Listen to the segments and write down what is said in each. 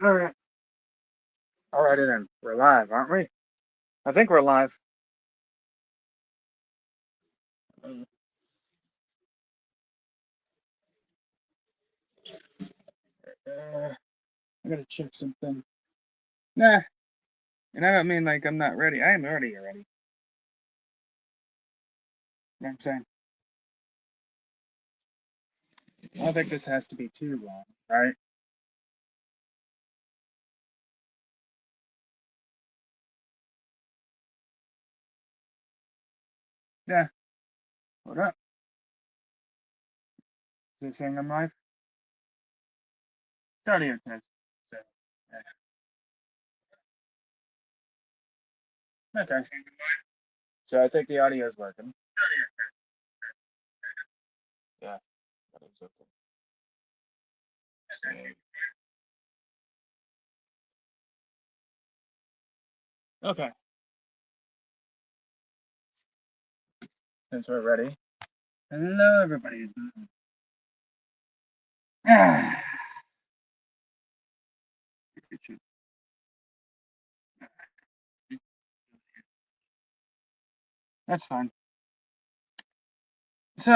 All right. Alrighty then. We're live, aren't we? I think we're live. I gotta check something. Nah, and I don't mean like I'm not ready. I am already ready. You know what I'm saying? I don't think this has to be too long, right? Yeah. What up? Is it saying I'm live? It's already okay. So, yeah. Okay. So I think the audio is working. Yeah. That is okay. Okay. Since we're ready. Hello, everybody. That's fine. So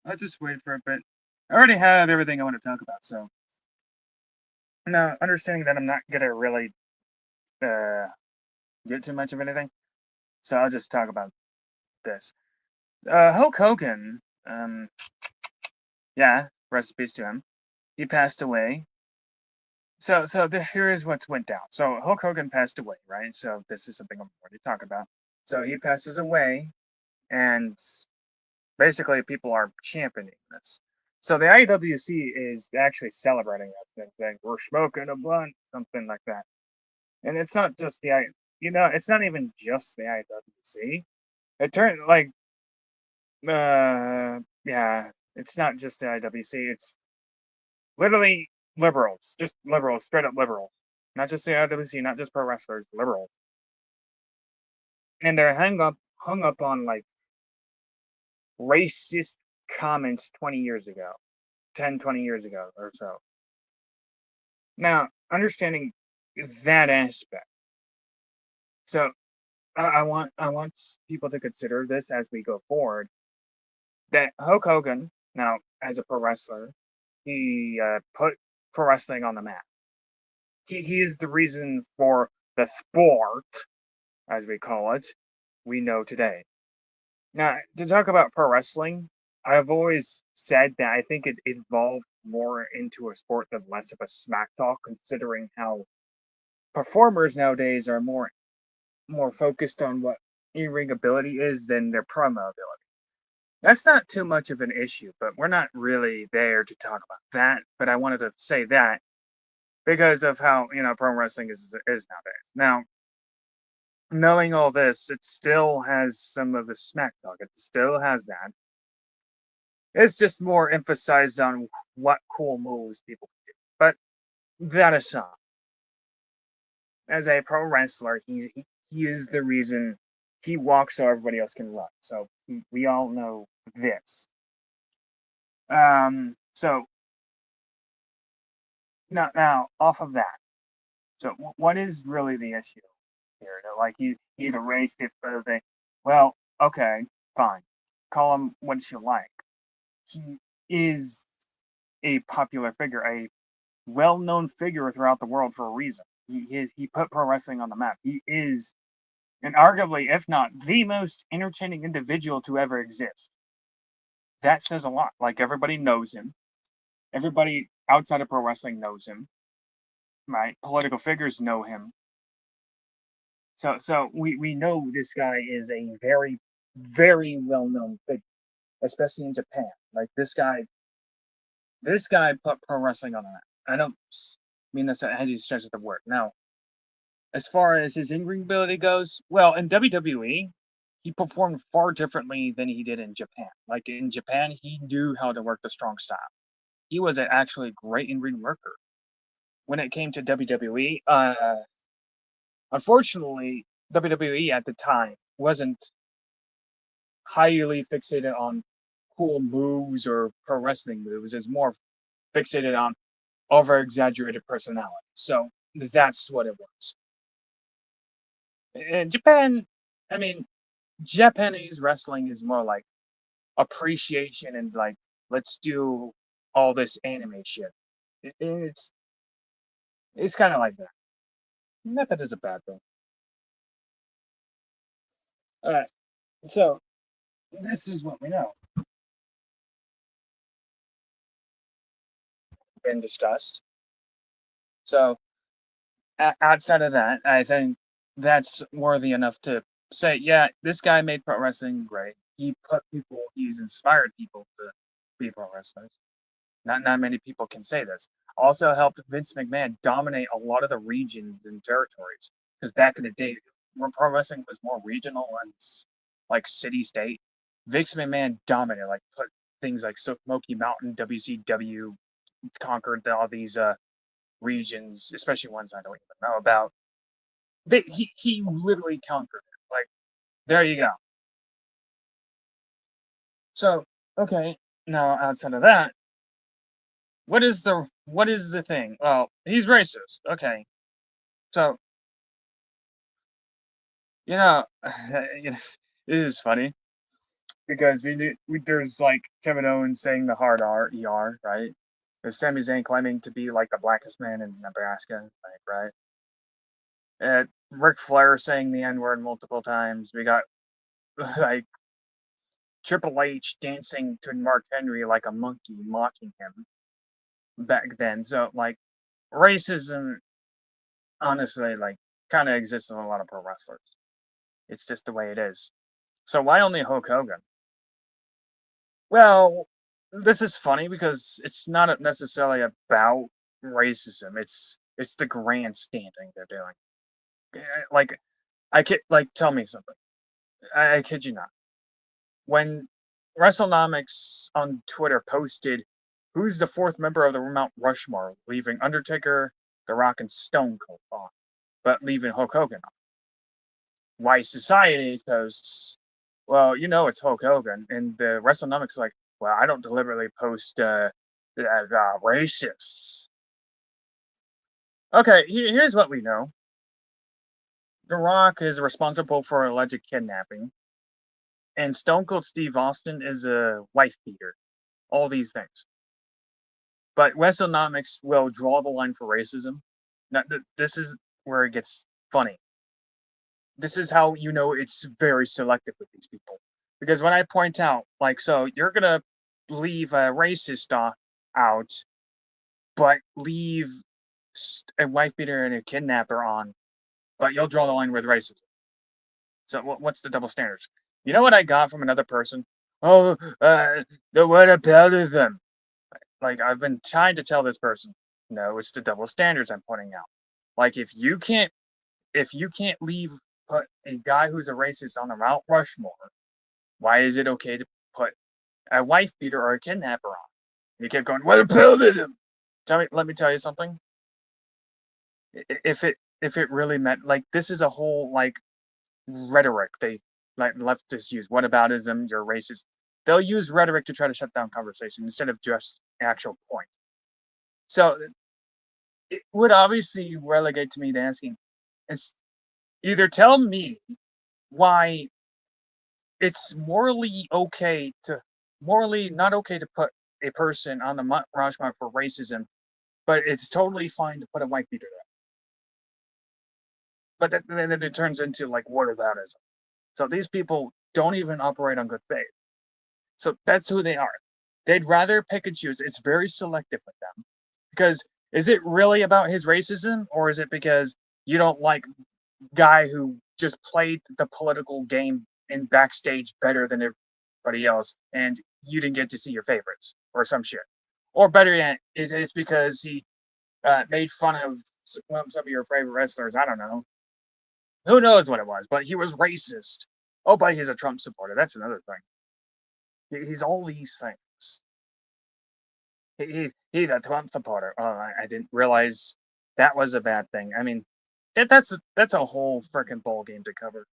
I'll just wait for a bit. I already have everything I want to talk about, so now understanding that I'm not gonna really uh, get too much of anything, so I'll just talk about this. Hulk Hogan, yeah, recipes to him. He passed away. Here is what went down. So Hulk Hogan passed away, right? So this is something I'm going to talk about. So he passes away, and basically people are championing this. So the IWC is actually celebrating that thing, saying we're smoking a blunt, something like that. And it's not just it's not even just the IWC. It turned like, yeah, it's not just the IWC. It's literally liberals, just liberals, straight up liberals, not just the IWC, not just pro wrestlers, liberals, and they're hung up on like racist comments 20 years ago, 10, 20 years ago or so. Now, understanding that aspect, so I want people to consider this as we go forward. That Hulk Hogan, now as a pro wrestler, he put pro wrestling on the map. He is the reason for the sport, as we call it, we know today. Now, to talk about pro wrestling, I've always said that I think it evolved more into a sport than less of a smack talk, considering how performers nowadays are more focused on what in-ring ability is than their promo ability. That's not too much of an issue, but we're not really there to talk about that. But I wanted to say that because of how pro wrestling is nowadays. Now, knowing all this, it still has some of the smack talk. It still has that. It's just more emphasized on what cool moves people do. But that aside, as a pro wrestler, he is the reason he walks so everybody else can run. So we all know this. So now off of that. So what is really the issue here? Like he's a racist or thing. Well, okay, fine. Call him what you like. He is a popular figure, a well-known figure throughout the world for a reason. He put pro wrestling on the map. He is, and arguably, if not the most entertaining individual to ever exist. That says a lot. Like everybody knows him. Everybody outside of pro wrestling knows him. Right? Political figures know him. So we know this guy is a very, very well-known figure, especially in Japan. Like this guy put pro wrestling on the map. I don't mean that's a heavy stretch of the word. Now, as far as his in-ring ability goes, well, in WWE, he performed far differently than he did in Japan. Like in Japan, he knew how to work the strong style. He was actually a great in-ring worker. When it came to WWE, unfortunately, WWE at the time wasn't highly fixated on cool moves or pro wrestling moves. It's more fixated on over exaggerated personality. So that's what it was. In Japan, I mean, Japanese wrestling is more like appreciation and like let's do all this anime shit. It's kind of like that. Not that it's a bad thing. All right, so this is what we know. Been discussed. So outside of that, I think that's worthy enough to say, yeah, this guy made pro wrestling great. He's inspired people to be pro wrestlers. Not many people can say this. Also helped Vince McMahon dominate a lot of the regions and territories. Because back in the day, when pro wrestling was more regional and like city state, Vince McMahon dominated, like put things like Smoky Mountain, WCW, conquered all these regions, especially ones I don't even know about. He literally conquered it. Like there you go. So okay, now outside of that, what is the thing? Well, he's racist. Okay, so you know, this is funny because there's like Kevin Owens saying the hard R ER, right? There's Sami Zayn claiming to be like the blackest man in Nebraska, like right? Ric Flair saying the N word multiple times. We got like Triple H dancing to Mark Henry like a monkey, mocking him back then. So like racism, honestly, like kind of exists in a lot of pro wrestlers. It's just the way it is. So why only Hulk Hogan? Well, this is funny because it's not necessarily about racism. It's the grandstanding they're doing. Like I kid, like tell me something. I kid you not. When WrestleNomics on Twitter posted who's the fourth member of the Mount Rushmore, leaving Undertaker, The Rock, and Stone Cold on, but leaving Hulk Hogan on. Why Society posts, well, it's Hulk Hogan, and the WrestleNomics like, well, I don't deliberately post racists. Okay, here's what we know. The Rock is responsible for alleged kidnapping, and Stone Cold Steve Austin is a wife beater. All these things. But WrestleNomics will draw the line for racism. Now, this is where it gets funny. This is how you know it's very selective with these people. Because when I point out, like, so you're gonna leave a racist out, but leave a wife beater and a kidnapper on, but you'll draw the line with racism. So what's the double standards? You know what I got from another person? Oh, what about them? Like I've been trying to tell this person, no, it's the double standards I'm pointing out. Like if you can't put a guy who's a racist on the Mount Rushmore, why is it okay to put a wife beater or a kidnapper on? You kept going, what about him? Let me tell you something. If it really meant like this is a whole like rhetoric they like leftists use. Whataboutism, you're racist. They'll use rhetoric to try to shut down conversation instead of just actual point. So it would obviously relegate to me to asking, it's either tell me why it's morally not okay to put a person on the Mount Rushmore for racism, but it's totally fine to put a white beater there. But then it turns into like whataboutism. So these people don't even operate on good faith. So that's who they are. They'd rather pick and choose. It's very selective with them. Because is it really about his racism, or is it because you don't like guy who just played the political game in backstage better than everybody else, and you didn't get to see your favorites or some shit? Or better yet, it's because he made fun of some of your favorite wrestlers. I don't know. Who knows what it was, but he was racist. Oh, but he's a Trump supporter. That's another thing. He's all these things. He's a Trump supporter. Oh, I didn't realize that was a bad thing. I mean, that's a whole freaking ball game to cover.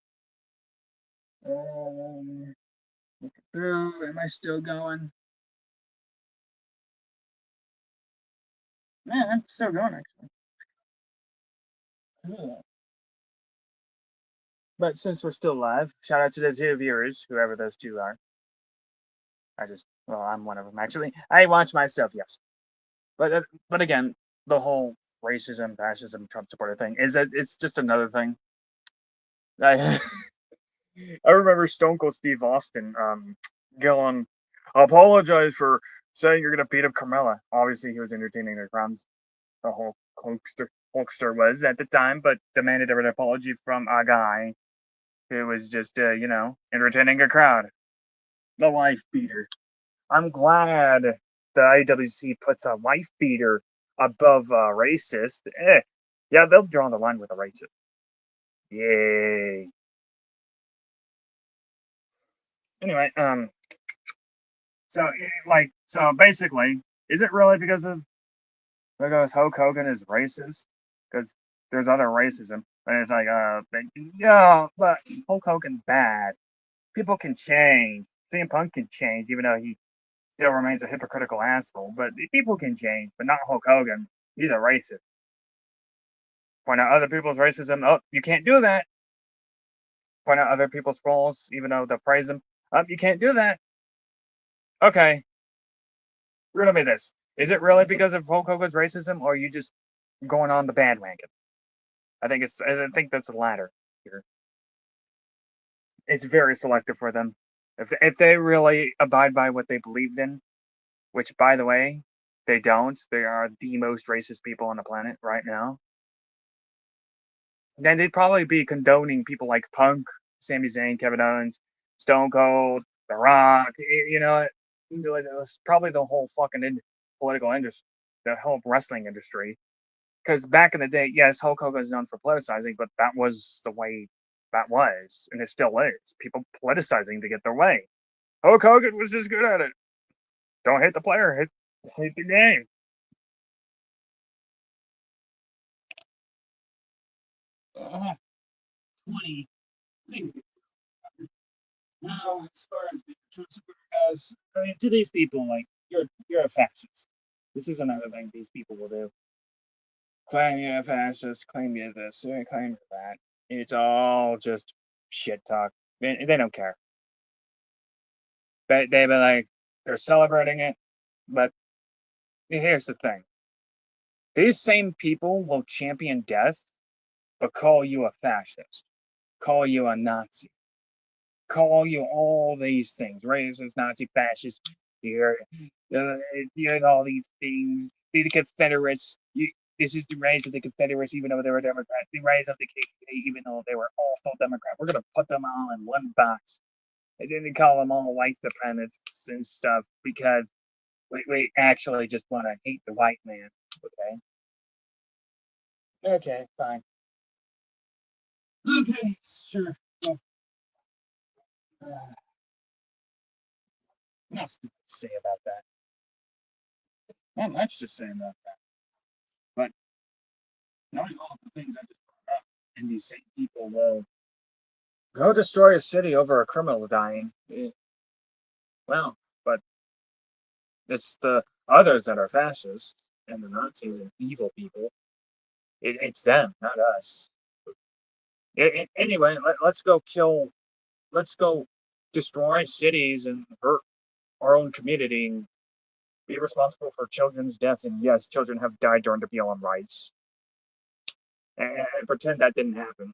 Um, through. Am I still going? Yeah, I'm still going actually. Yeah. But since we're still live, shout out to the two viewers, whoever those two are. Well, I'm one of them actually. I watch myself, yes. But again, the whole racism, fascism, Trump supporter thing is that it's just another thing. I I remember Stone Cold Steve Austin going, apologize for saying you're gonna beat up Carmella. Obviously, he was entertaining the crowds. The whole Hulkster was at the time, but demanded an apology from a guy who was just entertaining a crowd. The wife beater. I'm glad the IWC puts a wife beater above racist. Yeah, they'll draw the line with a racist. Yay. Anyway, so basically, is it really because Hulk Hogan is racist? Because there's other racism, and it's like yeah, but Hulk Hogan bad. People can change. CM Punk can change, even though he still remains a hypocritical asshole. But people can change, but not Hulk Hogan. He's a racist. Point out other people's racism. Oh, you can't do that. Point out other people's flaws, even though they praise them. Oh, you can't do that. Okay, riddle me this. Is it really because of Hulk Hogan's racism, or are you just going on the bandwagon? I think that's the latter here. It's very selective for them. If they really abide by what they believed in, which by the way, they don't. They are the most racist people on the planet right now. Then they'd probably be condoning people like Punk, Sami Zayn, Kevin Owens, Stone Cold, The Rock. It's probably the whole fucking political industry, the whole wrestling industry. Because back in the day, yes, Hulk Hogan is known for politicizing, but that was the way that was, and it still is. People politicizing to get their way. Hulk Hogan was just good at it. Don't hate the player, hate the game. Uh, 20. Now, as far as being a Trump supporter goes, I mean, to these people, like you're a fascist. This is another thing these people will do. Claim you're a fascist, claim you're this, claim you're that. It's all just shit talk. They don't care. They be like, they're celebrating it, but here's the thing: these same people will champion death, but call you a fascist, call you a Nazi, call you all these things: racist, Nazi, fascist. You're, uh, you're all these things. The Confederates. This is the rise of the Confederates, even though they were Democrats. The rise of the KKK, even though they were also Democrats. We're gonna put them all in one box. And then they call them all white supremacists and stuff because we actually just want to hate the white man. Okay. Okay. Fine. Okay. Sure. Well, what else to say about that? Not much to say about that. But knowing all of the things I just brought up, and these same people will go destroy a city over a criminal dying. Well, but it's the others that are fascists and the Nazis and evil people. It's them, not us. Anyway, let's go kill. Let's go destroy cities and hurt our own community and be responsible for children's death. And yes, children have died during the BLM rights, and pretend that didn't happen.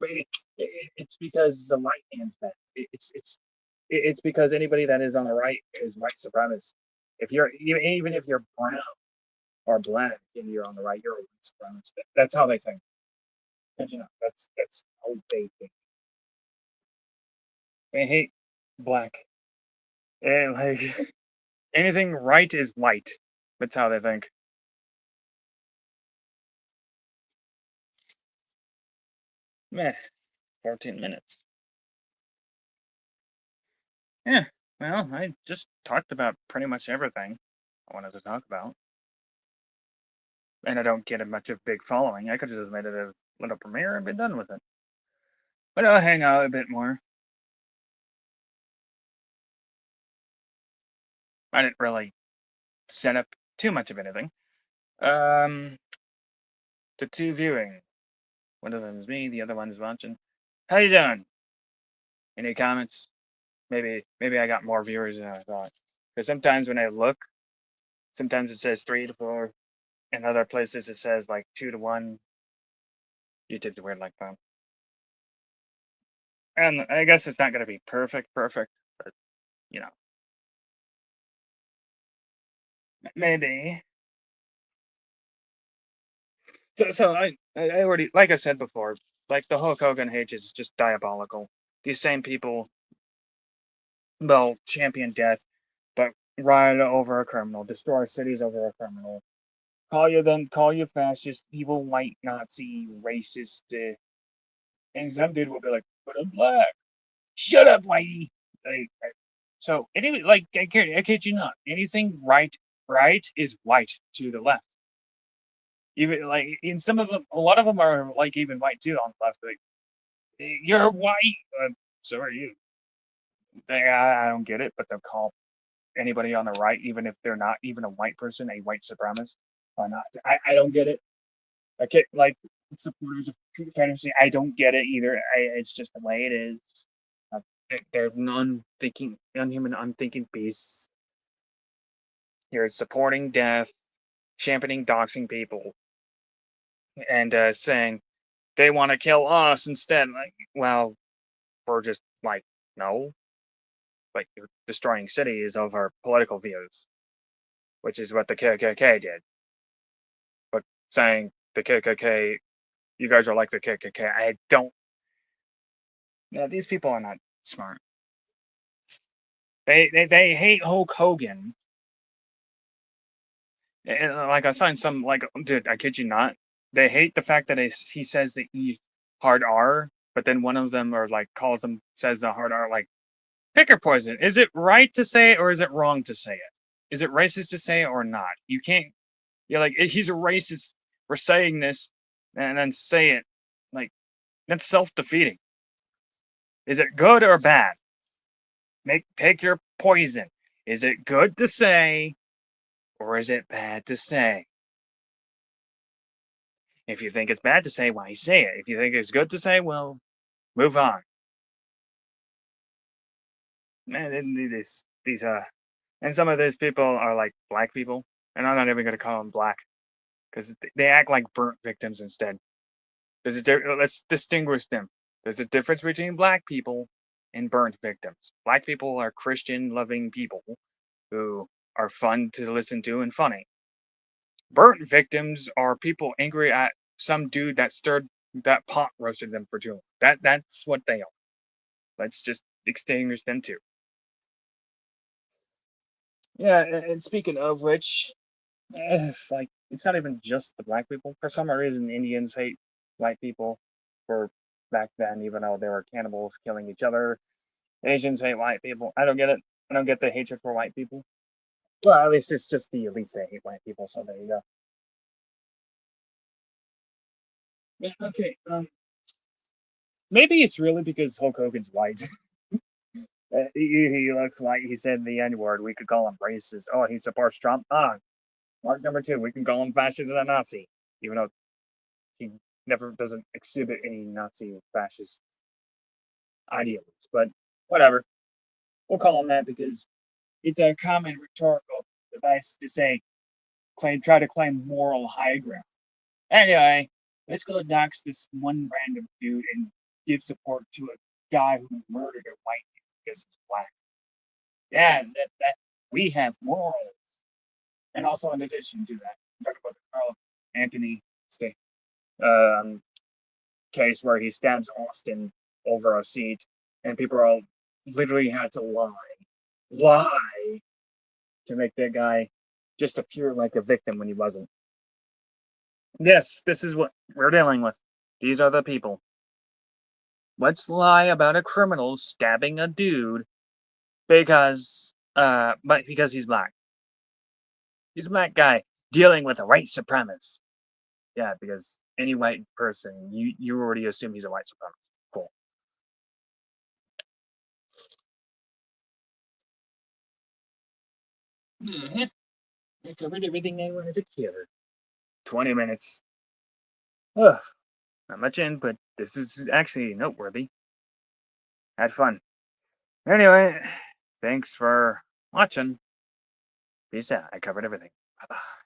But it's because the right hand's bad. It's because anybody that is on the right is white supremacist. If you're even if you're brown or black and you're on the right, you're a white supremacist. That's how they think. And, that's how they think. They hate black. And like anything right is white. That's how they think. Meh, 14 minutes. Yeah, well, I just talked about pretty much everything I wanted to talk about. And I don't get a much of a big following. I could have just made it a little premiere and been done with it. But I'll hang out a bit more. I didn't really set up too much of anything. Um, the two viewing. One of them is me, the other one is watching. How you doing? Any comments? Maybe I got more viewers than I thought. Because sometimes when I look, sometimes it says 3 to 4, and other places it says like 2 to 1. YouTube's weird like that. And I guess it's not gonna be perfect, but you know, maybe. So I already, like I said before, like the Hulk Hogan hate is just diabolical. These same people, they'll champion death, but riot over a criminal, destroy cities over a criminal. Call you fascist, evil, white, Nazi, racist, and some dude will be like, "But I'm black." Shut up, whitey. So anyway, like I kid you not, anything right is white to the left. Even like in some of them, a lot of them are like even white too on the left. Like, you're white, so are you. I don't get it, but they'll call anybody on the right, even if they're not even a white person, a white supremacist or not. I don't get it. I can't like supporters of Confederacy. I don't get it either. It's just the way it is. Uh, they're non-thinking, unhuman, unthinking beasts. You're supporting death, championing doxing people, and saying they want to kill us instead. Like, well, we're just like, no, like you're destroying cities over political views, which is what the KKK did. But saying the KKK, you guys are like the KKK. I don't. Yeah, these people are not smart. They hate Hulk Hogan. And like I signed some like dude, I kid you not. They hate the fact that he says the E hard R, but then one of them or like calls him says the hard R like pick your poison. Is it right to say it or is it wrong to say it? Is it racist to say it or not? You can't. You're like he's a racist for saying this, and then say it. Like that's self defeating. Is it good or bad? Pick your poison. Is it good to say or is it bad to say? If you think it's bad to say, why say it? If you think it's good to say, well, move on. And and some of these people are like black people, and I'm not even gonna call them black because they act like burnt victims instead. Let's distinguish them. There's a difference between black people and burnt victims. Black people are Christian-loving people who are fun to listen to and funny. Burnt victims are people angry at some dude that stirred that pot roasted them for too long. That's what they are. Let's just extinguish them too. Yeah, and speaking of which, like it's not even just the black people. For some reason, Indians hate white people for back then, even though they were cannibals killing each other. Asians hate white people. I don't get it. I don't get the hatred for white people. Well, at least it's just the elites that hate white people. So there you go. Yeah, okay. Maybe it's really because Hulk Hogan's white. He looks white. He said the N word. We could call him racist. Oh, he supports Trump. Ah, mark number two. We can call him fascist and a Nazi, even though he never doesn't exhibit any Nazi or fascist ideals. But whatever. We'll call him that because it's a common rhetorical device to say, try to claim moral high ground. Anyway, let's go dox this one random dude and give support to a guy who murdered a white dude because he's black. Yeah, that we have morals. And also, in addition to that, talk about the Carl Anthony State um, case where he stabs Austin over a seat, and people all literally had to lie to make that guy just appear like a victim when he wasn't. Yes, this is what we're dealing with. These are the people. Let's lie about a criminal stabbing a dude but because he's black. He's a black guy dealing with a white supremacist. Yeah, because any white person, you already assume he's a white supremacist. Cool. Mm-hmm. I covered everything I wanted to cover. 20 minutes. Ugh, not much in, but this is actually noteworthy. Had fun. Anyway, thanks for watching. Peace out. I covered everything. Bye bye.